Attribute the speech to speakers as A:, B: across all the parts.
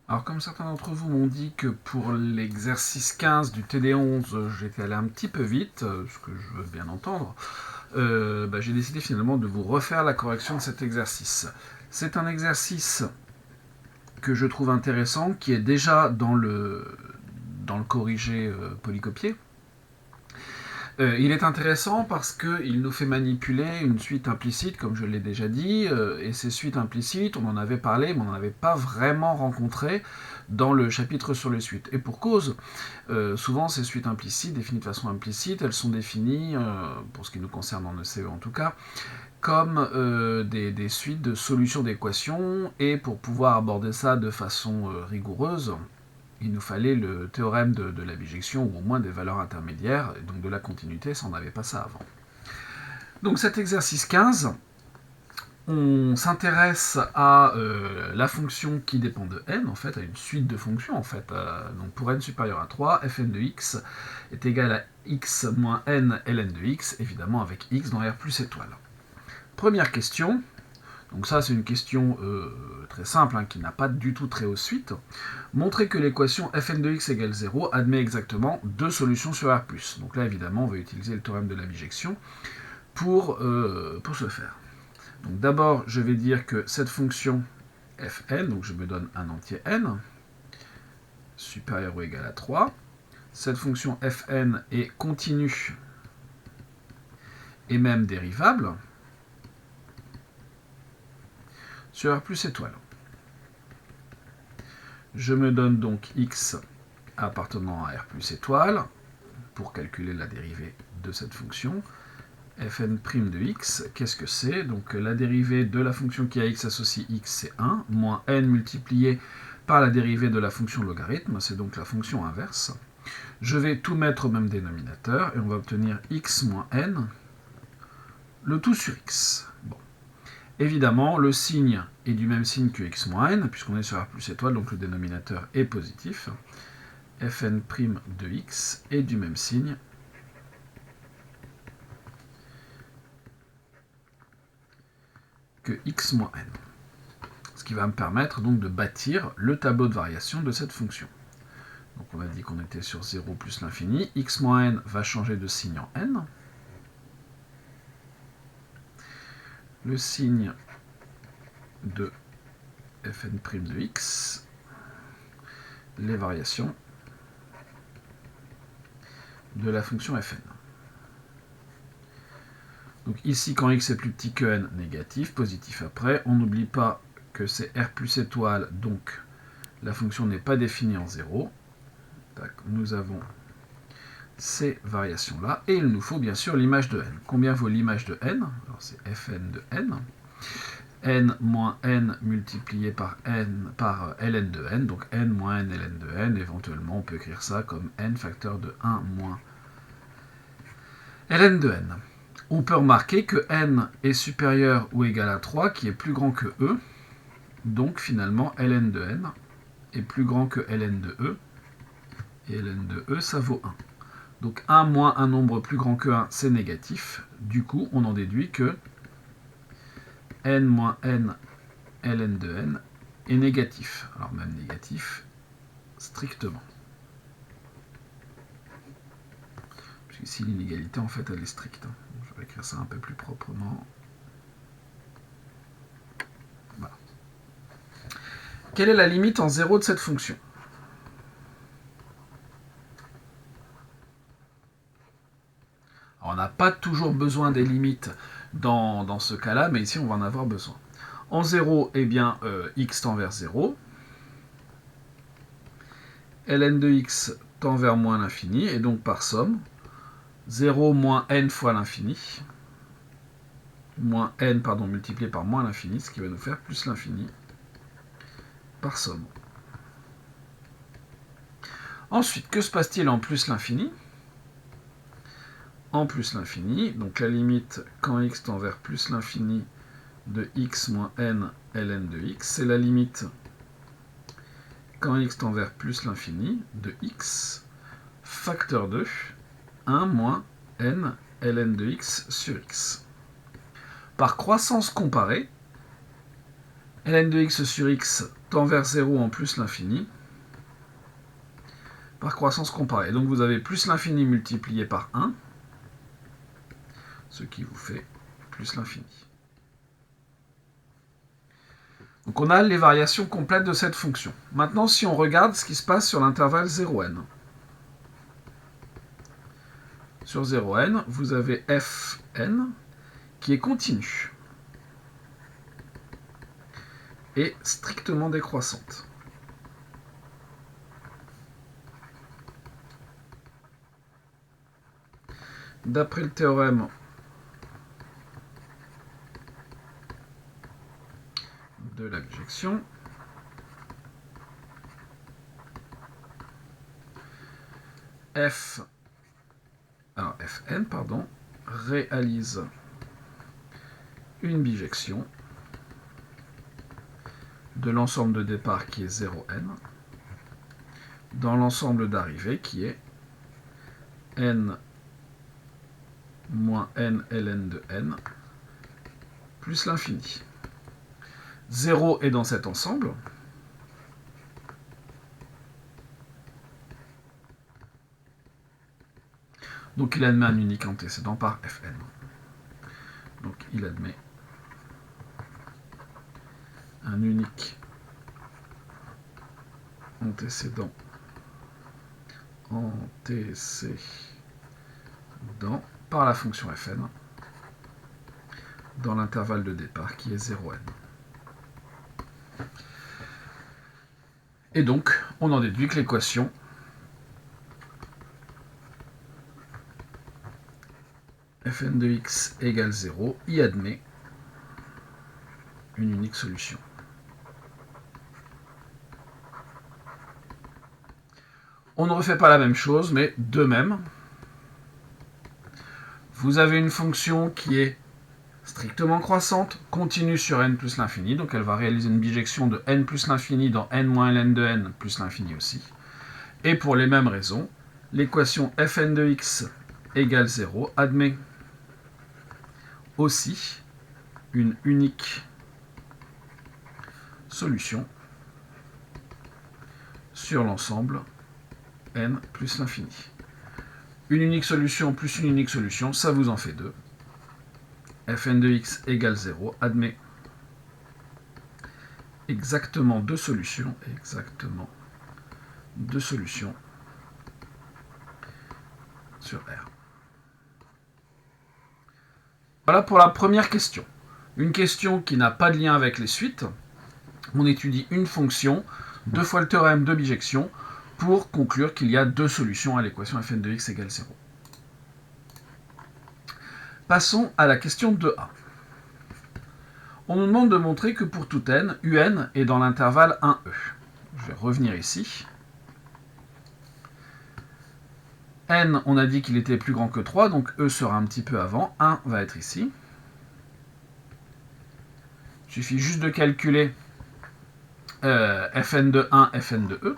A: Alors comme certains d'entre vous m'ont dit que pour l'exercice 15 du TD11, j'étais allé un petit peu vite, ce que je veux bien entendre, j'ai décidé finalement de vous refaire la correction de cet exercice. C'est un exercice que je trouve intéressant, qui est déjà dans le corrigé polycopié. Il est intéressant parce qu'il nous fait manipuler une suite implicite, comme je l'ai déjà dit, et ces suites implicites, on en avait parlé, mais on n'en avait pas vraiment rencontré dans le chapitre sur les suites. Et pour cause, souvent ces suites implicites, définies de façon implicite, elles sont définies, pour ce qui nous concerne en ECE en tout cas, comme des suites de solutions d'équations, et pour pouvoir aborder ça de façon rigoureuse, il nous fallait le théorème de la bijection, ou au moins des valeurs intermédiaires, et donc de la continuité, ça on n'avait pas ça avant. Donc cet exercice 15, on s'intéresse à la fonction qui dépend de n, en fait, à une suite de fonctions, en fait. Donc pour n supérieur à 3, fn de x est égal à x moins n ln de x, évidemment avec x dans R plus étoile. Première question. Donc ça, c'est une question très simple, qui n'a pas du tout trait aux suites. Montrer que l'équation fn de x égale 0 admet exactement deux solutions sur R+. Donc là, évidemment, on va utiliser le théorème de la bijection pour ce faire. Donc d'abord, je vais dire que cette fonction fn, donc je me donne un entier n, supérieur ou égal à 3. Cette fonction fn est continue et même dérivable sur R plus étoile. Je me donne donc x appartenant à R plus étoile pour calculer la dérivée de cette fonction. Fn' de x, qu'est-ce que c'est? Donc la dérivée de la fonction qui a x associe x, c'est 1, moins n multiplié par la dérivée de la fonction logarithme, c'est donc la fonction inverse. Je vais tout mettre au même dénominateur, et on va obtenir x moins n, le tout sur x. Bon. Évidemment, le signe est du même signe que x moins n, puisqu'on est sur R plus étoile, donc le dénominateur est positif. Fn' de x est du même signe que x moins n. Ce qui va me permettre donc de bâtir le tableau de variation de cette fonction. Donc on a dit qu'on était sur 0 plus l'infini. X moins n va changer de signe en n. Le signe de fn' de x, les variations de la fonction fn. Donc ici, quand x est plus petit que n, négatif, positif après. On n'oublie pas que c'est R plus étoile, donc la fonction n'est pas définie en 0. Nous avons ces variations-là, et il nous faut bien sûr l'image de n. Combien vaut l'image de n? Alors c'est fn de n. N moins n multiplié par ln de n, donc n moins n ln de n. Éventuellement, on peut écrire ça comme n facteur de 1 moins ln de n. On peut remarquer que n est supérieur ou égal à 3, qui est plus grand que e. Donc finalement, ln de n est plus grand que ln de e. Et ln de e, ça vaut 1. Donc 1 moins un nombre plus grand que 1, c'est négatif. Du coup, on en déduit que n moins n ln de n est négatif. Alors même négatif, strictement. Puisqu'ici, l'inégalité, en fait, elle est stricte. Je vais écrire ça un peu plus proprement. Voilà. Quelle est la limite en 0 de cette fonction? Alors, on n'a pas toujours besoin des limites dans ce cas-là, mais ici on va en avoir besoin. En 0, eh bien, x tend vers 0. ln de x tend vers moins l'infini, et donc par somme, 0 moins n fois l'infini, moins n, multiplié par moins l'infini, ce qui va nous faire plus l'infini, par somme. Ensuite, que se passe-t-il en plus l'infini? En plus l'infini, donc la limite quand x tend vers plus l'infini de x moins n ln de x, c'est la limite quand x tend vers plus l'infini de x facteur de 1 moins n ln de x sur x. Par croissance comparée, ln de x sur x tend vers 0 en plus l'infini par croissance comparée. Donc vous avez plus l'infini multiplié par 1, ce qui vous fait plus l'infini. Donc on a les variations complètes de cette fonction. Maintenant, si on regarde ce qui se passe sur l'intervalle 0n. Sur 0n, vous avez fn qui est continue et strictement décroissante. D'après le théorème de la bijection, Fn réalise une bijection de l'ensemble de départ qui est 0n dans l'ensemble d'arrivée qui est n moins n ln de n plus l'infini. 0 est dans cet ensemble. Donc il admet un unique antécédent par Fn. Donc il admet un unique antécédent par la fonction Fn dans l'intervalle de départ qui est 0n. Et donc, on en déduit que l'équation Fn de x égale 0 y admet une unique solution. On ne refait pas la même chose, mais de même, vous avez une fonction qui est strictement croissante, continue sur n plus l'infini, donc elle va réaliser une bijection de n plus l'infini dans n moins ln de n plus l'infini aussi. Et pour les mêmes raisons, l'équation Fn de x égale 0 admet aussi une unique solution sur l'ensemble n plus l'infini. Une unique solution plus une unique solution, ça vous en fait deux. Fn de x égale 0 admet exactement deux solutions sur R. Voilà pour la première question. Une question qui n'a pas de lien avec les suites. On étudie une fonction, deux fois le théorème de bijection, pour conclure qu'il y a deux solutions à l'équation Fn de x égale 0. Passons à la question 2a. On nous demande de montrer que pour tout n, un est dans l'intervalle 1e. Je vais revenir ici. N, on a dit qu'il était plus grand que 3, donc E sera un petit peu avant. 1 va être ici. Il suffit juste de calculer Fn de 1, Fn de E.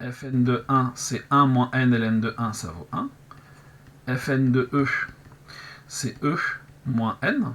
A: Fn de 1, c'est 1 moins n ln de 1, ça vaut 1. Fn de E, c'est E moins n.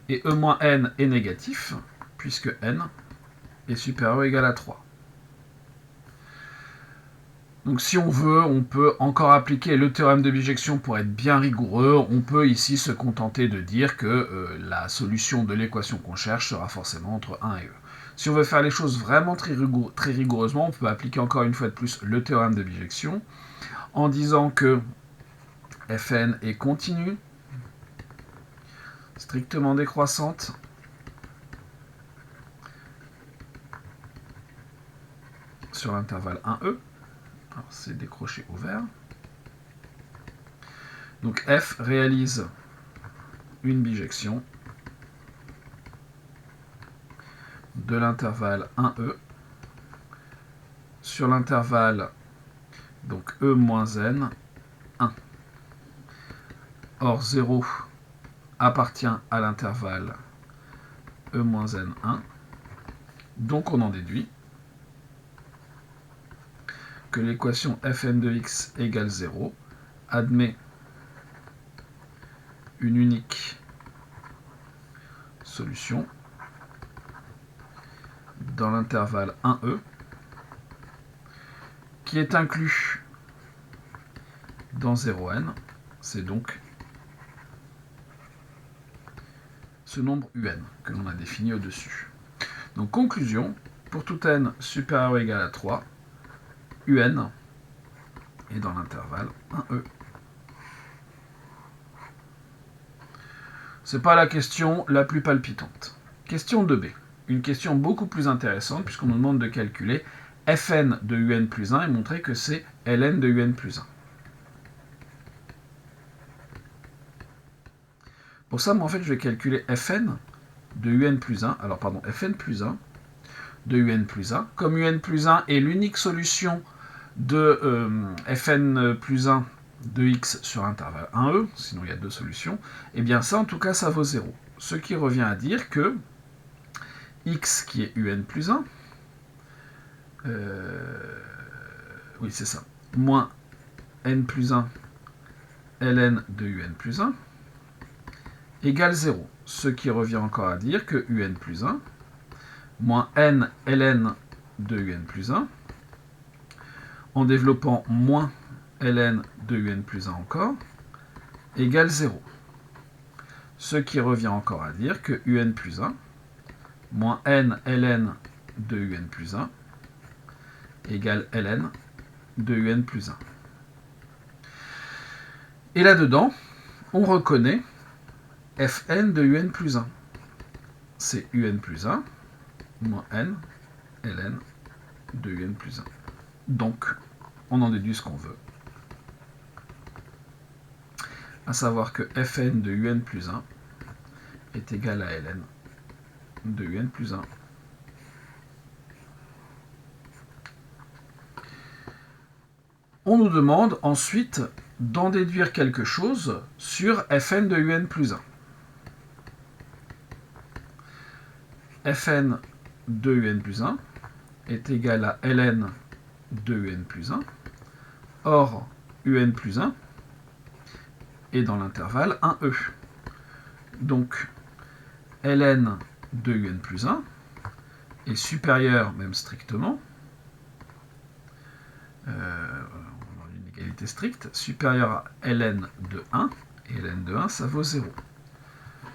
A: Et E moins n est négatif, puisque n est supérieur ou égal à 3. Donc si on veut, on peut encore appliquer le théorème de bijection pour être bien rigoureux. On peut ici se contenter de dire que la solution de l'équation qu'on cherche sera forcément entre 1 et E. Si on veut faire les choses vraiment très rigoureusement, on peut appliquer encore une fois de plus le théorème de bijection en disant que Fn est continue, strictement décroissante, sur l'intervalle 1e. Alors c'est décroché ouvert. Donc F réalise une bijection de l'intervalle 1e sur l'intervalle donc E moins n 1. Or 0 appartient à l'intervalle E moins n 1. Donc on en déduit que l'équation Fn de x égale 0 admet une unique solution dans l'intervalle 1e qui est inclus dans 0n, c'est donc ce nombre un que l'on a défini au-dessus. Donc conclusion, pour tout n supérieur ou égal à 3, un est dans l'intervalle 1e. Ce n'est pas la question la plus palpitante. Question 2b. Une question beaucoup plus intéressante puisqu'on nous demande de calculer Fn de un plus 1 et montrer que c'est Ln de un plus 1. Pour ça, moi, en fait, je vais calculer Fn de un plus 1, alors pardon, Fn plus 1 de un plus 1. Comme un plus 1 est l'unique solution de Fn plus 1 de x sur intervalle 1e, sinon il y a deux solutions, et bien ça, en tout cas, ça vaut 0. Ce qui revient à dire que x qui est un plus 1, oui, c'est ça, moins n plus 1 ln de un plus 1 égale 0. Ce qui revient encore à dire que un plus 1 moins n ln de un plus 1 en développant moins ln de un plus 1 encore égale 0. Ce qui revient encore à dire que un plus 1 moins n ln de un plus 1 égale ln de un plus 1. Et là-dedans, on reconnaît Fn de un plus 1. C'est un plus 1 moins n ln de un plus 1. Donc, on en déduit ce qu'on veut. À savoir que Fn de un plus 1 est égal à ln de un plus 1. On nous demande ensuite d'en déduire quelque chose sur Fn de un plus 1. Fn de un plus 1 est égal à ln de un plus 1. Or, un plus 1 est dans l'intervalle 1e. Donc, ln de un plus 1 est supérieur, même strictement, dans une égalité stricte, supérieur à ln de 1, et ln de 1, ça vaut 0.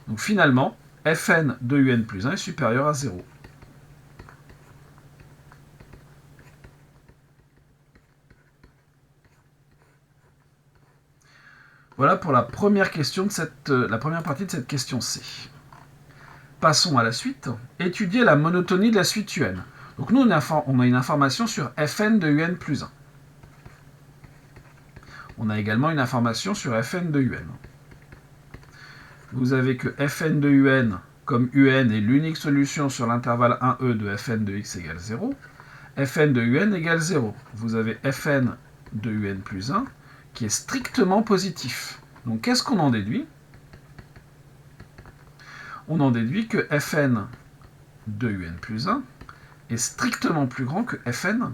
A: Donc finalement, Fn de un plus 1 est supérieur à 0. Voilà pour la première question de la première partie de cette question C. Passons à la suite. Étudier la monotonie de la suite un. Donc nous, on a une information sur Fn de un plus 1. On a également une information sur Fn de un. Vous avez que Fn de un, comme un est l'unique solution sur l'intervalle 1e de Fn de x égale 0, Fn de un égale 0. Vous avez Fn de un plus 1 qui est strictement positif. Donc qu'est-ce qu'on en déduit? On en déduit que Fn de un plus 1 est strictement plus grand que Fn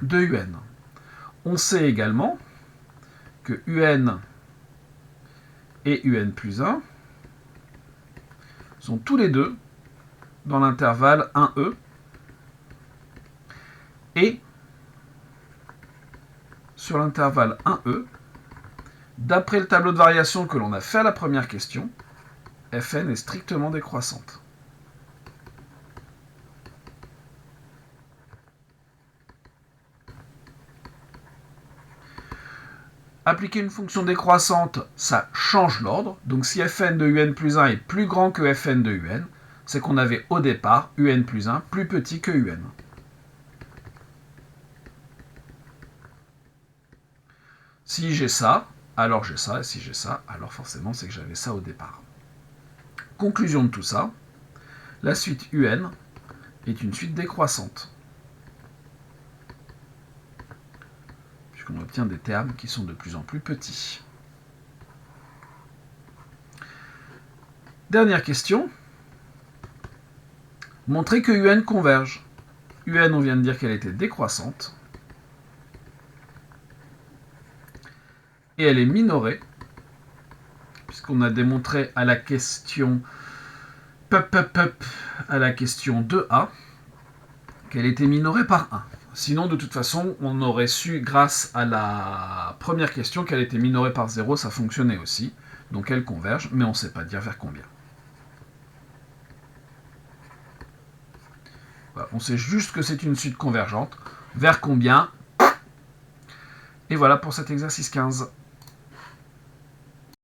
A: de un. On sait également que un et un plus 1 sont tous les deux dans l'intervalle 1e et sur l'intervalle 1e, d'après le tableau de variation que l'on a fait à la première question, Fn est strictement décroissante. Appliquer une fonction décroissante, ça change l'ordre. Donc si Fn de un plus 1 est plus grand que Fn de un, c'est qu'on avait au départ un plus 1 plus petit que un. Si j'ai ça, alors j'ai ça, et si j'ai ça, alors forcément c'est que j'avais ça au départ. Conclusion de tout ça, la suite un est une suite décroissante, puisqu'on obtient des termes qui sont de plus en plus petits. Dernière question. Montrer que un converge. Un, on vient de dire qu'elle était décroissante, et elle est minorée, puisqu'on a démontré à la question à la question 2a qu'elle était minorée par 1. Sinon, de toute façon, on aurait su, grâce à la première question, qu'elle était minorée par 0, ça fonctionnait aussi. Donc elle converge, mais on ne sait pas dire vers combien. Voilà, on sait juste que c'est une suite convergente. Vers combien? Et voilà pour cet exercice 15.